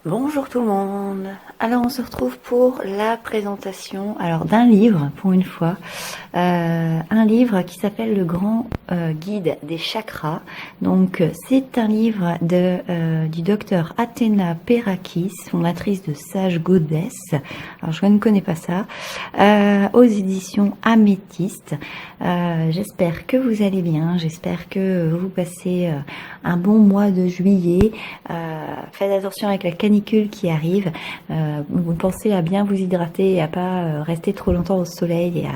Bonjour tout le monde. Alors on se retrouve pour la présentation d'un livre pour une fois, un livre qui s'appelle Le Grand Guide des Chakras. Donc c'est un livre du docteur Athéna Perakis, fondatrice de Sage Goddess. Alors je ne connais pas ça, aux éditions Améthyste. J'espère que vous allez bien, j'espère que vous passez un bon mois de juillet. Faites attention avec la canicule qui arrive. Vous pensez à bien vous hydrater et à pas rester trop longtemps au soleil. Et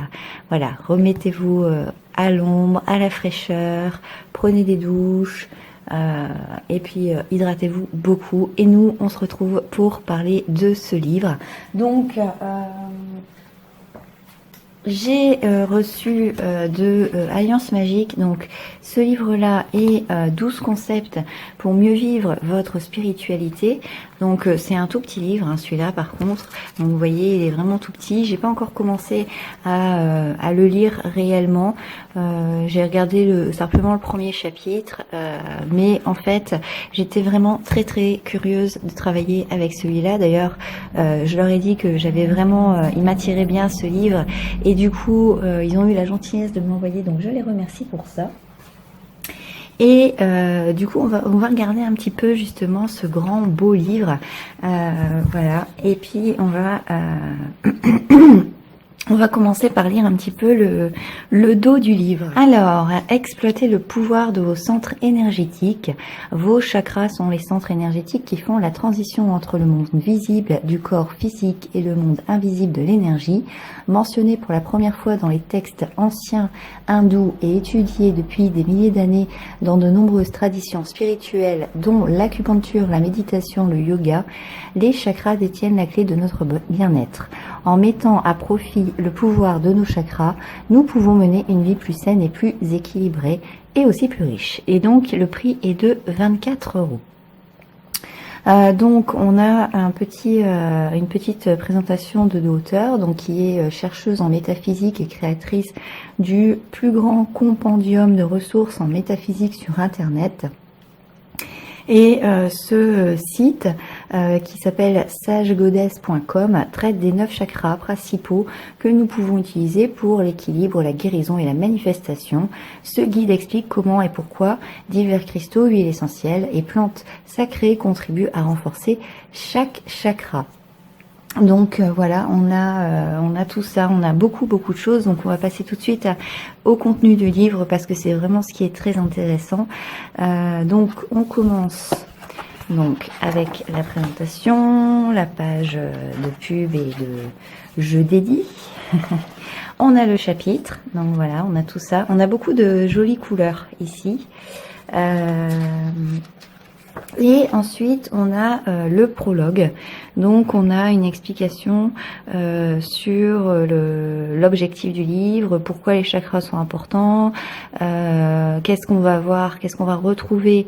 voilà, remettez-vous à l'ombre, à la fraîcheur, prenez des douches. Et puis hydratez-vous beaucoup. Et nous, on se retrouve pour parler de ce livre. Donc, j'ai reçu de Alliance Magique donc ce livre-là et 12 concepts pour mieux vivre votre spiritualité. Donc c'est un tout petit livre, hein, celui-là par contre. Donc vous voyez, il est vraiment tout petit. J'ai pas encore commencé à le lire réellement. J'ai regardé simplement le premier chapitre, mais en fait j'étais vraiment très curieuse de travailler avec celui-là. D'ailleurs, je leur ai dit que j'avais vraiment, il m'attirait bien ce livre. Et du coup, ils ont eu la gentillesse de m'envoyer, donc je les remercie pour ça. Et du coup, on va regarder un petit peu justement ce grand beau livre, voilà. Et puis on va on va commencer par lire un petit peu le dos du livre. Alors, exploitez le pouvoir de vos centres énergétiques. Vos chakras sont les centres énergétiques qui font la transition entre le monde visible du corps physique et le monde invisible de l'énergie. Mentionné pour la première fois dans les textes anciens hindous et étudié depuis des milliers d'années dans de nombreuses traditions spirituelles, dont l'acupuncture, la méditation, le yoga, les chakras détiennent la clé de notre bien-être. En mettant à profit le pouvoir de nos chakras, nous pouvons mener une vie plus saine et plus équilibrée et aussi plus riche. Et donc le prix est de 24 €. Donc on a une petite présentation de l'auteur, donc qui est chercheuse en métaphysique et créatrice du plus grand compendium de ressources en métaphysique sur Internet. Et ce site qui s'appelle sagegoddess.com traite des 9 chakras principaux que nous pouvons utiliser pour l'équilibre, la guérison et la manifestation. Ce guide explique comment et pourquoi divers cristaux, huiles essentielles et plantes sacrées contribuent à renforcer chaque chakra. Donc voilà, on a tout ça, on a beaucoup de choses. Donc on va passer tout de suite au contenu du livre parce que c'est vraiment ce qui est très intéressant. Donc on commence donc avec la présentation, la page de pub et de je dédie. On a le chapitre, donc voilà, on a tout ça. On a beaucoup de jolies couleurs ici. Et ensuite, on a le prologue. Donc, on a une explication sur l'objectif du livre, pourquoi les chakras sont importants, qu'est-ce qu'on va voir, qu'est-ce qu'on va retrouver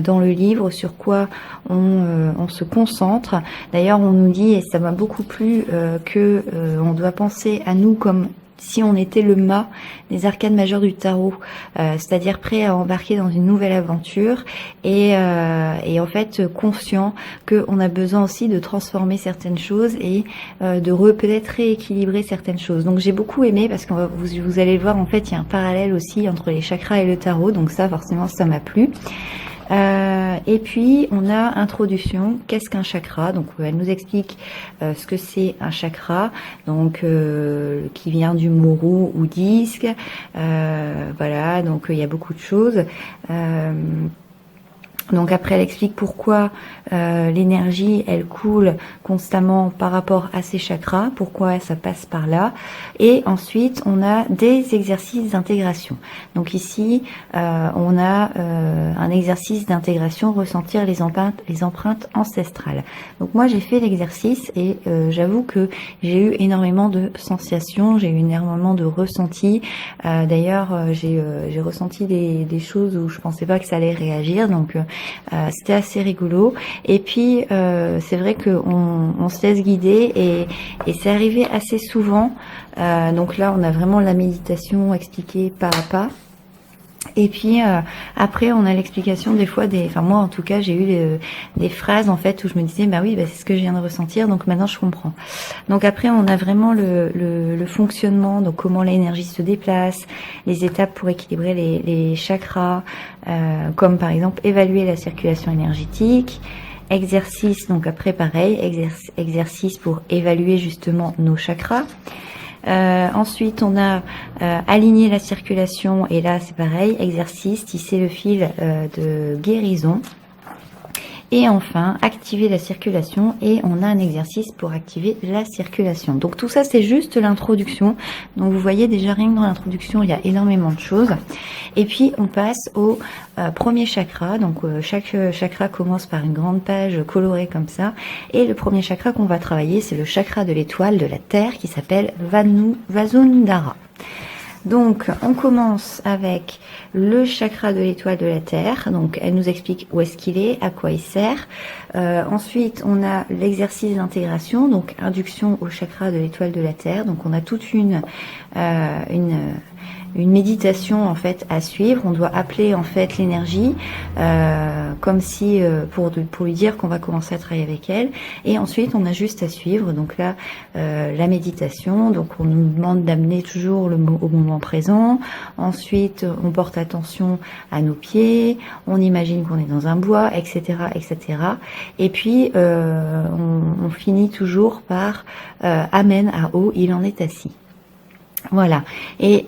dans le livre, sur quoi on se concentre. D'ailleurs, on nous dit, et ça m'a beaucoup plu, que on doit penser à nous comme si on était le mât des arcanes majeures du tarot, c'est-à-dire prêt à embarquer dans une nouvelle aventure et en fait conscient qu'on a besoin aussi de transformer certaines choses et de peut-être rééquilibrer certaines choses. Donc j'ai beaucoup aimé parce que vous allez le voir, en fait il y a un parallèle aussi entre les chakras et le tarot, donc ça forcément ça m'a plu. Et puis on a introduction, qu'est-ce qu'un chakra? Donc elle nous explique ce que c'est un chakra, donc qui vient du mot roue ou disque, voilà, donc il y a beaucoup de choses. Donc après elle explique pourquoi l'énergie elle coule constamment par rapport à ces chakras, pourquoi ça passe par là, et ensuite on a des exercices d'intégration. Donc ici on a un exercice d'intégration, ressentir les empreintes ancestrales. Donc moi j'ai fait l'exercice et j'avoue que j'ai eu énormément de sensations, j'ai eu énormément de ressentis. D'ailleurs j'ai ressenti des choses où je pensais pas que ça allait réagir, donc c'était assez rigolo. Et puis c'est vrai qu'on se laisse guider et c'est arrivé assez souvent. Donc là on a vraiment la méditation expliquée pas à pas. Et puis après on a l'explication des fois enfin moi en tout cas j'ai eu des phrases en fait où je me disais bah oui c'est ce que je viens de ressentir, donc maintenant je comprends. Donc après on a vraiment le fonctionnement, donc comment l'énergie se déplace, les étapes pour équilibrer les chakras, comme par exemple évaluer la circulation énergétique, exercice, donc après pareil, exercice pour évaluer justement nos chakras. Ensuite, on a aligné la circulation, et là c'est pareil, exercice, tisser le fil de guérison. Et enfin, activer la circulation, et on a un exercice pour activer la circulation. Donc tout ça, c'est juste l'introduction. Donc vous voyez déjà, rien que dans l'introduction, il y a énormément de choses. Et puis on passe au premier chakra. Donc chaque chakra commence par une grande page colorée comme ça. Et le premier chakra qu'on va travailler, c'est le chakra de l'étoile de la Terre qui s'appelle Vasundhara. Donc, on commence avec le chakra de l'étoile de la Terre. Donc, elle nous explique où est-ce qu'il est, à quoi il sert. Ensuite, on a l'exercice d'intégration, donc induction au chakra de l'étoile de la Terre. Donc, on a toute une méditation en fait à suivre. On doit appeler en fait l'énergie comme si pour lui dire qu'on va commencer à travailler avec elle, et ensuite on a juste à suivre. Donc là la méditation, donc on nous demande d'amener toujours au moment présent. Ensuite on porte attention à nos pieds, on imagine qu'on est dans un bois, etc., etc. Et puis on finit toujours par Amen à haut, il en est assis. Voilà. Et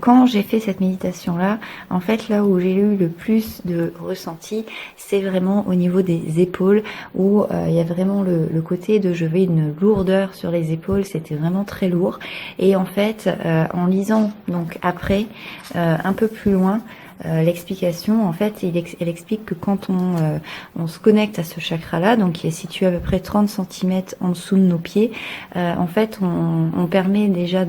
quand j'ai fait cette méditation-là, en fait, là où j'ai eu le plus de ressenti, c'est vraiment au niveau des épaules, où il y a vraiment le côté de je vais une lourdeur sur les épaules, c'était vraiment très lourd. Et en fait, en lisant donc après, un peu plus loin, l'explication, en fait, elle explique que quand on se connecte à ce chakra-là, donc qui est situé à peu près 30 cm en dessous de nos pieds, en fait, on permet déjà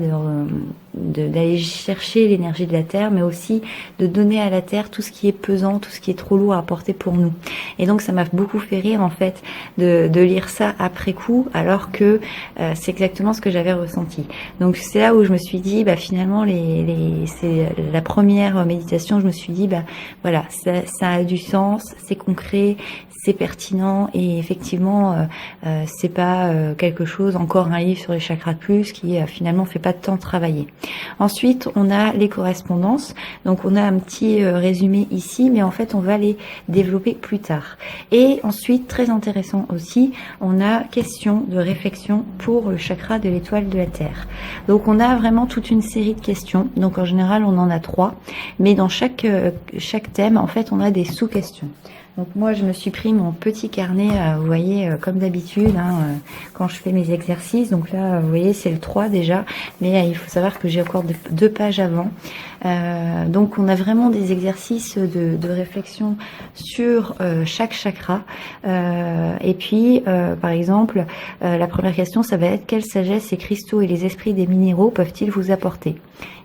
d'aller chercher l'énergie de la Terre, mais aussi de donner à la Terre tout ce qui est pesant, tout ce qui est trop lourd à porter pour nous. Et donc, ça m'a beaucoup fait rire, en fait, de lire ça après coup, alors que c'est exactement ce que j'avais ressenti. Donc, c'est là où je me suis dit, bah, finalement, c'est la première méditation, je me suis dit, bah, voilà, ça a du sens, c'est concret, c'est pertinent, et effectivement c'est pas quelque chose, encore un livre sur les chakras de plus qui finalement fait pas de temps travailler. Ensuite on a les correspondances, donc on a un petit résumé ici, mais en fait on va les développer plus tard. Et ensuite, très intéressant aussi, on a questions de réflexion pour le chakra de l'étoile de la Terre. Donc on a vraiment toute une série de questions, donc en général on en a 3, mais dans chaque thème en fait on a des sous-questions. Donc moi je me suis pris mon petit carnet, vous voyez, comme d'habitude, quand je fais mes exercices. Donc là vous voyez c'est le 3 déjà, mais il faut savoir que j'ai encore 2 pages avant. Donc on a vraiment des exercices de réflexion sur chaque chakra. Et puis par exemple la première question, ça va être: quelle sagesse les cristaux et les esprits des minéraux peuvent-ils vous apporter?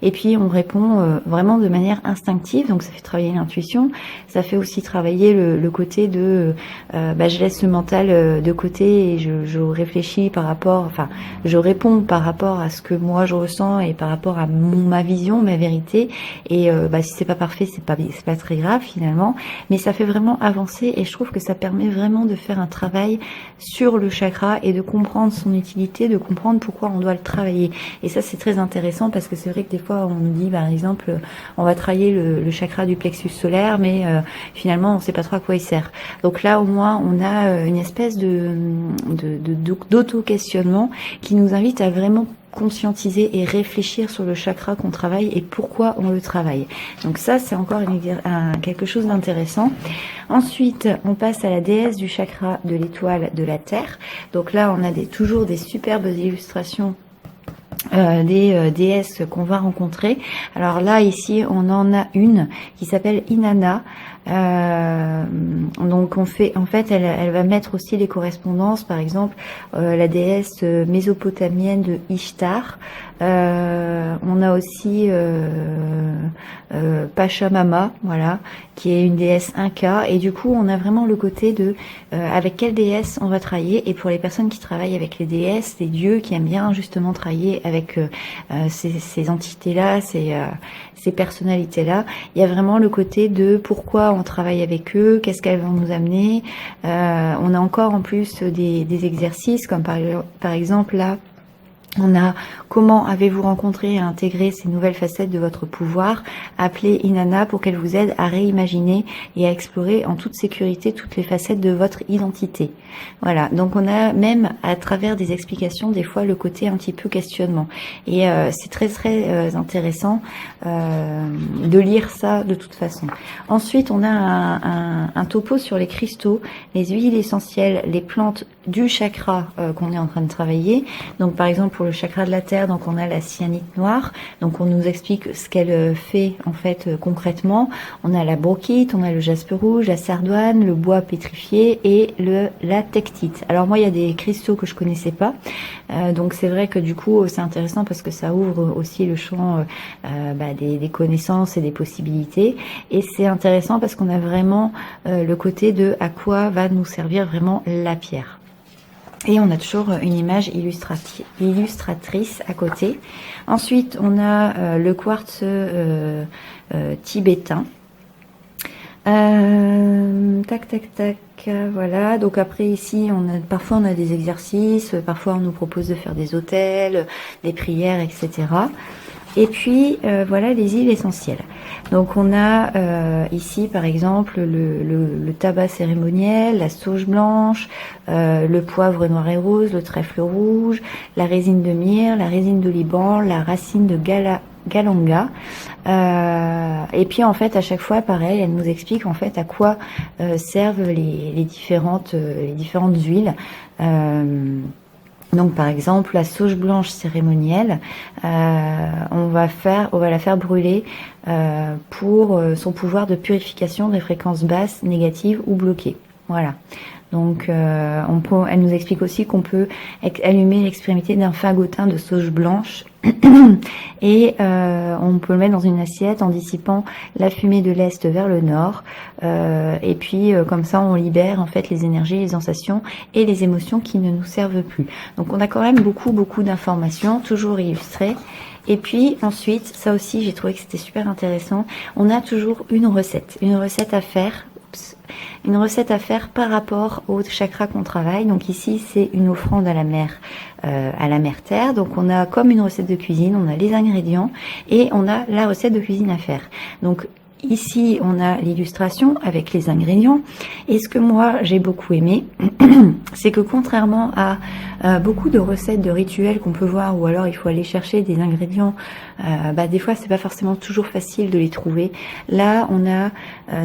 Et puis on répond vraiment de manière instinctive, donc ça fait travailler l'intuition, ça fait aussi travailler le côté de je laisse le mental de côté, et je réfléchis par rapport, enfin je réponds par rapport à ce que moi je ressens et par rapport à ma vision, ma vérité. Et si c'est pas parfait, c'est pas très grave finalement, mais ça fait vraiment avancer, et je trouve que ça permet vraiment de faire un travail sur le chakra et de comprendre son utilité, de comprendre pourquoi on doit le travailler. Et ça c'est très intéressant, parce que c'est vrai que des fois on nous dit par exemple on va travailler le chakra du plexus solaire, mais finalement on sait pas trop à quoi il sert. Donc là au moins on a une espèce d'auto-questionnement qui nous invite à vraiment conscientiser et réfléchir sur le chakra qu'on travaille et pourquoi on le travaille. Donc ça c'est encore quelque chose d'intéressant. Ensuite on passe à la déesse du chakra de l'étoile de la Terre. Donc là on a toujours des superbes illustrations des déesses qu'on va rencontrer. Alors là ici on en a une qui s'appelle Inanna, Donc en fait, elle va mettre aussi les correspondances, par exemple, la déesse mésopotamienne de Ishtar. On a aussi Pachamama, voilà, qui est une déesse Inca, et du coup on a vraiment le côté de avec quelle déesse on va travailler. Et pour les personnes qui travaillent avec les déesses, les dieux, qui aiment bien justement travailler avec ces entités-là, ces personnalités-là, il y a vraiment le côté de pourquoi on travaille avec eux, qu'est-ce qu'elles vont nous amener. On a encore en plus des exercices comme par exemple là, on a comment avez-vous rencontré et intégré ces nouvelles facettes de votre pouvoir. Appelez Inanna pour qu'elle vous aide à réimaginer et à explorer en toute sécurité toutes les facettes de votre identité. Voilà, donc on a même à travers des explications des fois le côté un petit peu questionnement. Et c'est très intéressant de lire ça de toute façon. Ensuite, on a un topo sur les cristaux, les huiles essentielles, les plantes du chakra qu'on est en train de travailler. Donc par exemple pour le chakra de la terre, donc on a la cyanite noire, donc on nous explique ce qu'elle fait en fait concrètement. On a la brochite, on a le jaspe rouge, la sardoine, le bois pétrifié et la tectite. Alors moi il y a des cristaux que je connaissais pas, donc c'est vrai que du coup c'est intéressant parce que ça ouvre aussi le champ des connaissances et des possibilités, et c'est intéressant parce qu'on a vraiment le côté de à quoi va nous servir vraiment la pierre. Et on a toujours une image illustratrice à côté. Ensuite, on a le quartz tibétain. Voilà. Donc après ici, parfois on a des exercices, parfois on nous propose de faire des autels, des prières, etc. Et puis voilà les huiles essentielles. Donc on a ici par exemple le tabac cérémoniel, la sauge blanche, le poivre noir et rose, le trèfle rouge, la résine de myrrhe, la résine de Liban, la racine de galanga. Et puis en fait à chaque fois pareil, elle nous explique en fait à quoi servent les différentes huiles. Donc par exemple la sauge blanche cérémonielle, on va la faire brûler pour son pouvoir de purification des fréquences basses, négatives ou bloquées. Voilà. Donc elle nous explique aussi qu'on peut allumer l'extrémité d'un fagotin de sauge blanche et on peut le mettre dans une assiette en dissipant la fumée de l'est vers le nord, et puis comme ça on libère en fait les énergies, les sensations et les émotions qui ne nous servent plus. Donc on a quand même beaucoup d'informations, toujours illustrées. Et puis ensuite, ça aussi j'ai trouvé que c'était super intéressant, on a toujours une recette à faire. Une recette à faire par rapport au chakra qu'on travaille. Donc ici c'est une offrande à la mère terre. Donc on a comme une recette de cuisine, on a les ingrédients et on a la recette de cuisine à faire. Donc ici on a l'illustration avec les ingrédients, et ce que moi j'ai beaucoup aimé c'est que contrairement à beaucoup de recettes de rituels qu'on peut voir, ou alors il faut aller chercher des ingrédients, des fois c'est pas forcément toujours facile de les trouver. Là on a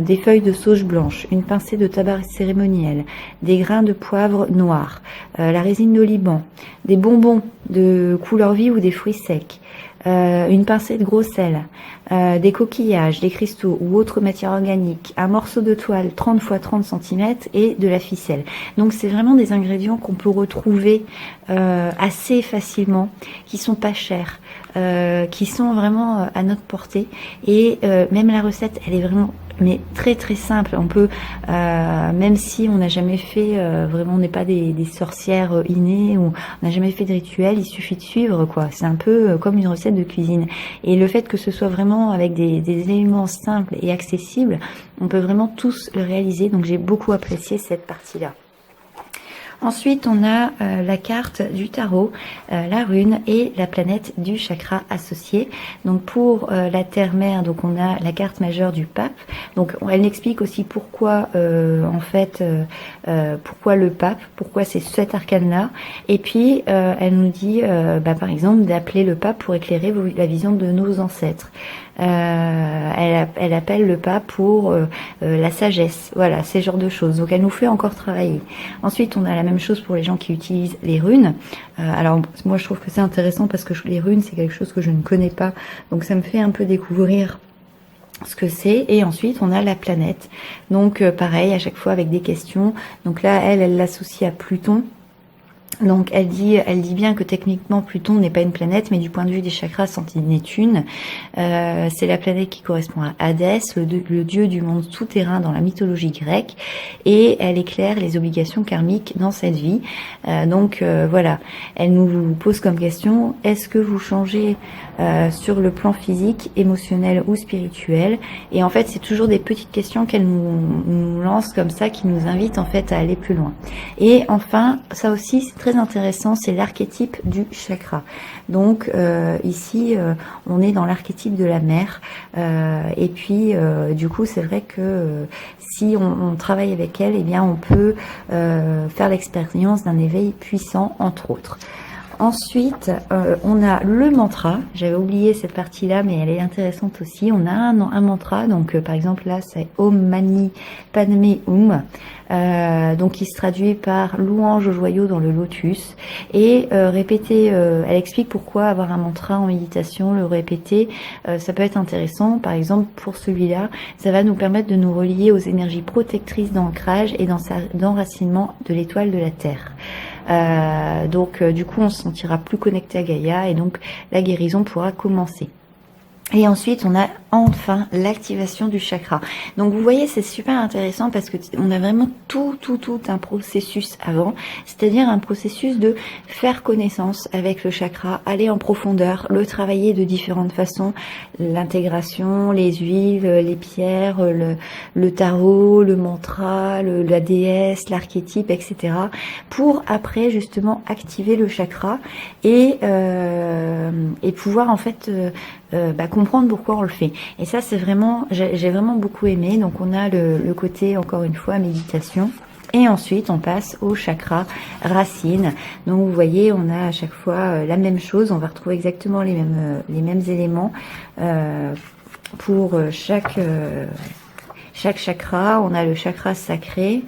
des feuilles de sauge blanche, une pincée de tabac cérémoniel, des grains de poivre noir, la résine de Liban, des bonbons de couleur vive ou des fruits secs, une pincée de gros sel, des coquillages, des cristaux ou autres matières organiques, un morceau de toile 30 x 30 cm et de la ficelle. Donc c'est vraiment des ingrédients qu'on peut retrouver assez facilement, qui sont pas chers, qui sont vraiment à notre portée, et même la recette elle est vraiment très simple. On peut même si on n'a jamais fait vraiment, on n'est pas des sorcières innées, ou on n'a jamais fait de rituel, il suffit de suivre quoi. C'est un peu comme une recette de cuisine, et le fait que ce soit vraiment avec des éléments simples et accessibles, on peut vraiment tous le réaliser. Donc j'ai beaucoup apprécié cette partie là. Ensuite, on a la carte du tarot, la rune et la planète du chakra associé. Donc pour la terre-mère, donc on a la carte majeure du pape. Donc elle explique aussi pourquoi pourquoi le pape, pourquoi c'est cet arcane-là. Et puis elle nous dit par exemple d'appeler le pape pour éclairer la vision de nos ancêtres. Elle appelle le pape pour la sagesse, voilà, ces genres de choses. Donc elle nous fait encore travailler. Ensuite on a la même chose pour les gens qui utilisent les runes. Alors moi je trouve que c'est intéressant parce que les runes c'est quelque chose que je ne connais pas, donc ça me fait un peu découvrir ce que c'est, et ensuite on a la planète. Donc pareil, à chaque fois avec des questions. Donc là, elle l'associe à Pluton. Donc elle dit bien que techniquement Pluton n'est pas une planète, mais du point de vue des chakras, c'en est une. C'est la planète qui correspond à Hadès, le dieu du monde souterrain dans la mythologie grecque, et elle éclaire les obligations karmiques dans cette vie. Voilà, elle nous pose comme question: est-ce que vous changez sur le plan physique, émotionnel ou spirituel? Et en fait, c'est toujours des petites questions qu'elle nous lance comme ça, qui nous invitent en fait à aller plus loin. Et enfin, ça aussi c'est très intéressant, c'est l'archétype du chakra. Donc ici, on est dans l'archétype de la mer. Et puis, du coup, c'est vrai que si on travaille avec elle, eh bien, on peut faire l'expérience d'un éveil puissant, entre autres. Ensuite, on a le mantra. J'avais oublié cette partie-là, mais elle est intéressante aussi. On a un mantra, donc par exemple là, c'est Om Mani Padme Hum, donc qui se traduit par louange au joyau dans le lotus. Et répéter, elle explique pourquoi avoir un mantra en méditation, le répéter, ça peut être intéressant. Par exemple, pour celui-là, ça va nous permettre de nous relier aux énergies protectrices d'ancrage et d'enracinement de l'étoile de la Terre. Du coup on se sentira plus connecté à Gaïa, et donc la guérison pourra commencer. Et ensuite, on a enfin l'activation du chakra. Donc, vous voyez, c'est super intéressant parce que on a vraiment tout un processus avant, c'est-à-dire un processus de faire connaissance avec le chakra, aller en profondeur, le travailler de différentes façons, l'intégration, les huiles, les pierres, le tarot, le mantra, la déesse, l'archétype, etc. pour après justement activer le chakra et pouvoir en fait comprendre pourquoi on le fait. Et ça, c'est vraiment, j'ai vraiment beaucoup aimé. Donc on a le côté, encore une fois, méditation. Et ensuite, on passe au chakra racine. Donc vous voyez, on a à chaque fois la même chose. On va retrouver exactement les mêmes éléments pour chaque chakra. On a le chakra sacré.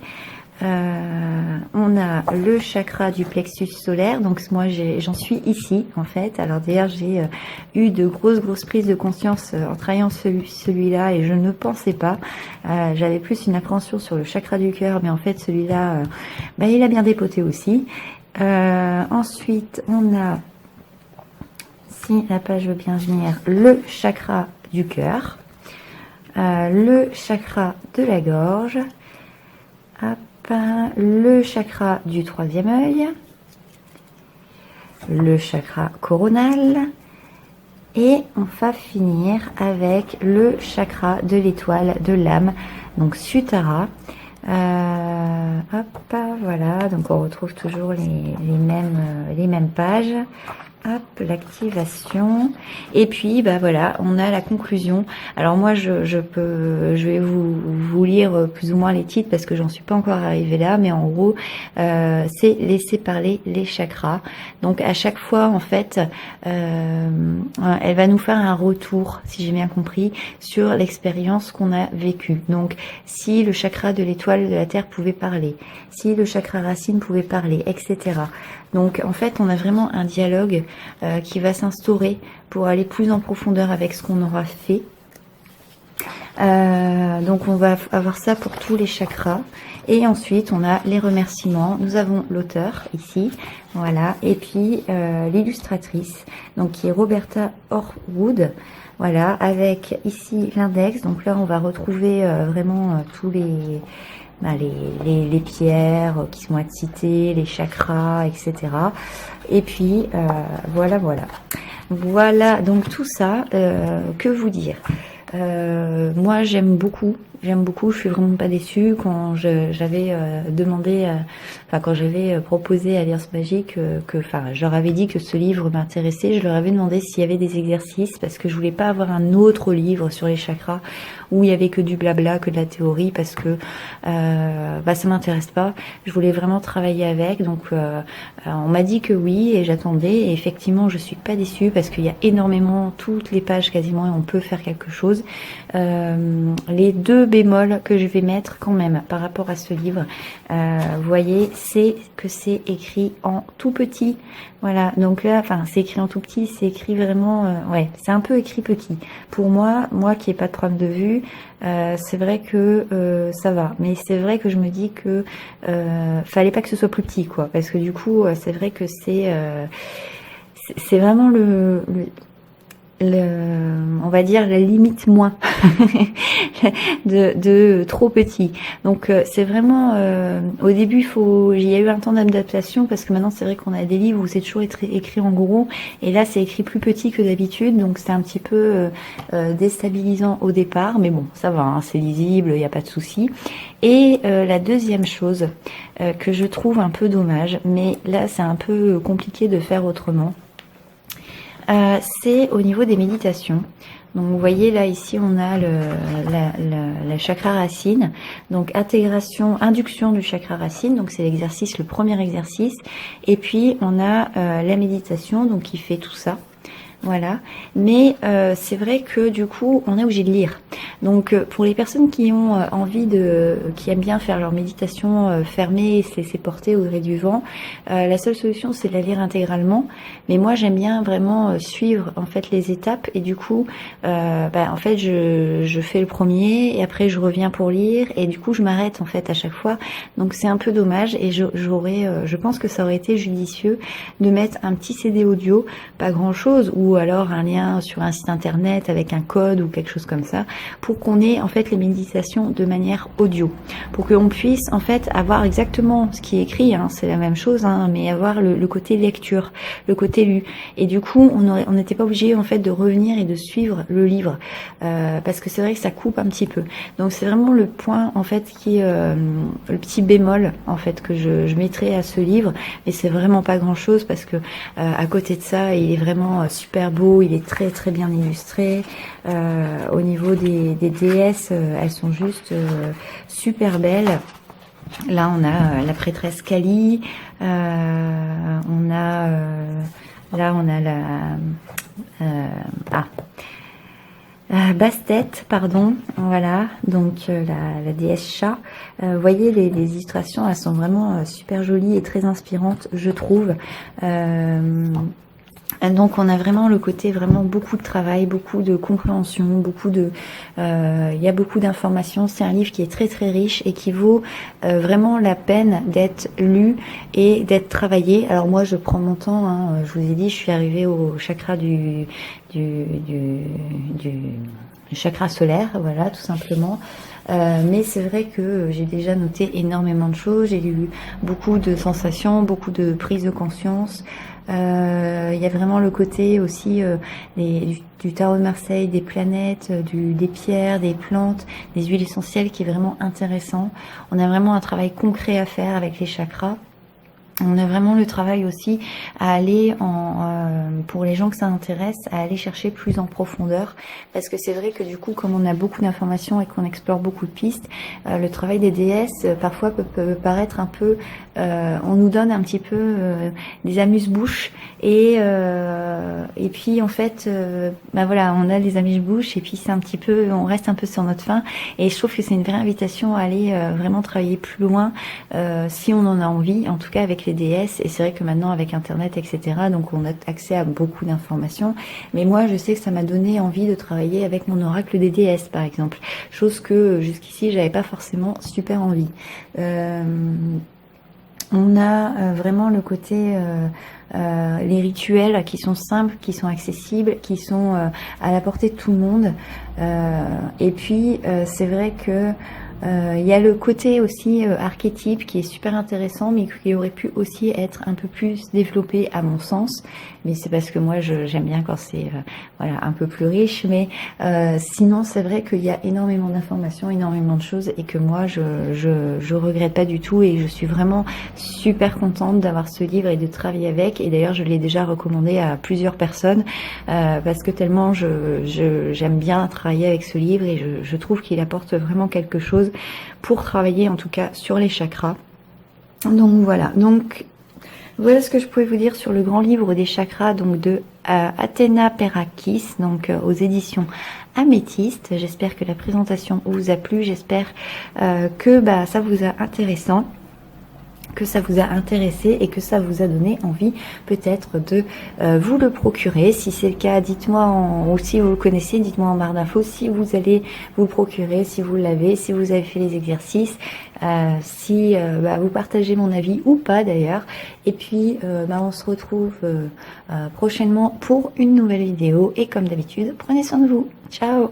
On a le chakra du plexus solaire, donc moi j'en suis ici en fait. Alors d'ailleurs j'ai eu de grosses prises de conscience en travaillant celui-là, et je ne pensais pas, j'avais plus une appréhension sur le chakra du cœur, mais en fait celui-là il a bien dépoté aussi. Ensuite on a, si la page veut bien venir, le chakra du cœur, le chakra de la gorge, le chakra du troisième œil, le chakra coronal, et on va finir avec le chakra de l'étoile de l'âme, donc Sutara. Voilà, donc on retrouve toujours les mêmes pages. Hop, l'activation. Et puis, voilà, on a la conclusion. Alors moi, je vais vous lire plus ou moins les titres parce que j'en suis pas encore arrivée là, mais en gros, c'est laisser parler les chakras. Donc à chaque fois, en fait, elle va nous faire un retour, si j'ai bien compris, sur l'expérience qu'on a vécue. Donc, si le chakra de l'étoile de la Terre pouvait parler, si le chakra racine pouvait parler, etc. Donc en fait, on a vraiment un dialogue qui va s'instaurer pour aller plus en profondeur avec ce qu'on aura fait. Donc on va avoir ça pour tous les chakras. Et ensuite, on a les remerciements. Nous avons l'auteur ici, voilà, et puis l'illustratrice, donc qui est Roberta Horwood. Voilà, avec ici l'index. Donc là, on va retrouver vraiment tous les pierres qui vont être citées, les chakras, etc. Et puis, voilà. Voilà, donc tout ça, que vous dire ? Moi, j'aime beaucoup, je suis vraiment pas déçue. Quand j'avais demandé, quand j'avais proposé à Alliance Magique je leur avais dit que ce livre m'intéressait, je leur avais demandé s'il y avait des exercices, parce que je voulais pas avoir un autre livre sur les chakras où il y avait que du blabla, que de la théorie, parce que ça m'intéresse pas. Je voulais vraiment travailler avec, donc on m'a dit que oui et j'attendais, et effectivement je suis pas déçue parce qu'il y a énormément, toutes les pages quasiment, et on peut faire quelque chose. Les 2 bémols que je vais mettre quand même par rapport à ce livre, vous voyez, c'est que c'est écrit en tout petit. Voilà, donc là, enfin, c'est écrit en tout petit, c'est écrit vraiment, ouais, c'est un peu écrit petit. Pour moi qui ai pas de problème de vue, c'est vrai que ça va, mais c'est vrai que je me dis que fallait pas que ce soit plus petit, quoi, parce que du coup, c'est vrai que c'est vraiment on va dire la limite moins de trop petit. Donc c'est vraiment au début il y a eu un temps d'adaptation parce que maintenant c'est vrai qu'on a des livres où c'est toujours écrit en gros et là c'est écrit plus petit que d'habitude, donc c'est un petit peu déstabilisant au départ, mais bon ça va, hein, c'est lisible, il n'y a pas de souci. Et la deuxième chose que je trouve un peu dommage, mais là c'est un peu compliqué de faire autrement, c'est au niveau des méditations. Donc vous voyez là ici on a la chakra racine, donc induction du chakra racine, donc c'est le premier exercice, et puis on a la méditation donc qui fait tout ça. Voilà, mais c'est vrai que du coup on est obligé de lire. Donc pour les personnes qui ont qui aiment bien faire leur méditation fermée et se laisser porter au gré du vent, la seule solution c'est de la lire intégralement. Mais moi j'aime bien vraiment suivre en fait les étapes et du coup en fait je fais le premier et après je reviens pour lire et du coup je m'arrête en fait à chaque fois. Donc c'est un peu dommage et je pense que ça aurait été judicieux de mettre un petit CD audio, pas grand chose, ou alors un lien sur un site internet avec un code ou quelque chose comme ça, pour qu'on ait en fait les méditations de manière audio, pour qu'on puisse en fait avoir exactement ce qui est écrit, hein, c'est la même chose, hein, mais avoir le côté lecture, le côté lu. Et du coup, on n'était pas obligé en fait de revenir et de suivre le livre, parce que c'est vrai que ça coupe un petit peu. Donc c'est vraiment le point en fait qui le petit bémol en fait que je mettrais à ce livre, mais c'est vraiment pas grand chose parce que à côté de ça, il est vraiment super beau, il est très très bien illustré. Au niveau des déesses, elles sont juste super belles. Là, on a la prêtresse Kali, on a Bastet, pardon, voilà, donc la déesse chat. Vous voyez, les illustrations, elles sont vraiment super jolies et très inspirantes, je trouve. Donc on a vraiment le côté vraiment beaucoup de travail, beaucoup de compréhension, il y a beaucoup d'informations. C'est un livre qui est très très riche et qui vaut vraiment la peine d'être lu et d'être travaillé. Alors moi je prends mon temps, hein, je vous ai dit, je suis arrivée au chakra du chakra solaire, voilà, tout simplement. Mais c'est vrai que j'ai déjà noté énormément de choses, j'ai eu beaucoup de sensations, beaucoup de prises de conscience. Il y a vraiment le côté aussi du tarot de Marseille, des planètes, des pierres, des plantes, des huiles essentielles qui est vraiment intéressant. On a vraiment un travail concret à faire avec les chakras. On a vraiment le travail aussi à aller pour les gens que ça intéresse, à aller chercher plus en profondeur, parce que c'est vrai que du coup, comme on a beaucoup d'informations et qu'on explore beaucoup de pistes, le travail des déesses parfois peut paraître un peu, on nous donne un petit peu des amuse-bouches et puis en fait, voilà, on a des amuse-bouches et puis c'est un petit peu, on reste un peu sur notre faim et je trouve que c'est une vraie invitation à aller vraiment travailler plus loin si on en a envie, en tout cas avec les déesses. Et c'est vrai que maintenant avec internet etc, donc on a accès à beaucoup d'informations, mais moi je sais que ça m'a donné envie de travailler avec mon oracle des déesses par exemple, chose que jusqu'ici j'avais pas forcément super envie. On a vraiment le côté les rituels qui sont simples, qui sont accessibles, qui sont à la portée de tout le monde. Et puis c'est vrai que Il y a le côté aussi archétype qui est super intéressant, mais qui aurait pu aussi être un peu plus développé à mon sens. Mais c'est parce que moi j'aime bien quand c'est voilà, un peu plus riche. Mais sinon c'est vrai qu'il y a énormément d'informations, énormément de choses, et que moi je regrette pas du tout, et je suis vraiment super contente d'avoir ce livre et de travailler avec. Et d'ailleurs je l'ai déjà recommandé à plusieurs personnes parce que tellement j'aime bien travailler avec ce livre, et je trouve qu'il apporte vraiment quelque chose pour travailler en tout cas sur les chakras. Donc voilà, voilà ce que je pouvais vous dire sur le grand livre des chakras, donc de Athéna Perakis, donc aux éditions Améthyste. J'espère que la présentation vous a plu, j'espère que ça vous a intéressant, que ça vous a intéressé, et que ça vous a donné envie peut-être de vous le procurer. Si c'est le cas, dites-moi, ou si vous le connaissez, dites-moi en barre d'infos si vous allez vous le procurer, si vous l'avez, si vous avez fait les exercices, si vous partagez mon avis ou pas d'ailleurs. Et puis on se retrouve prochainement pour une nouvelle vidéo, et comme d'habitude, prenez soin de vous. Ciao!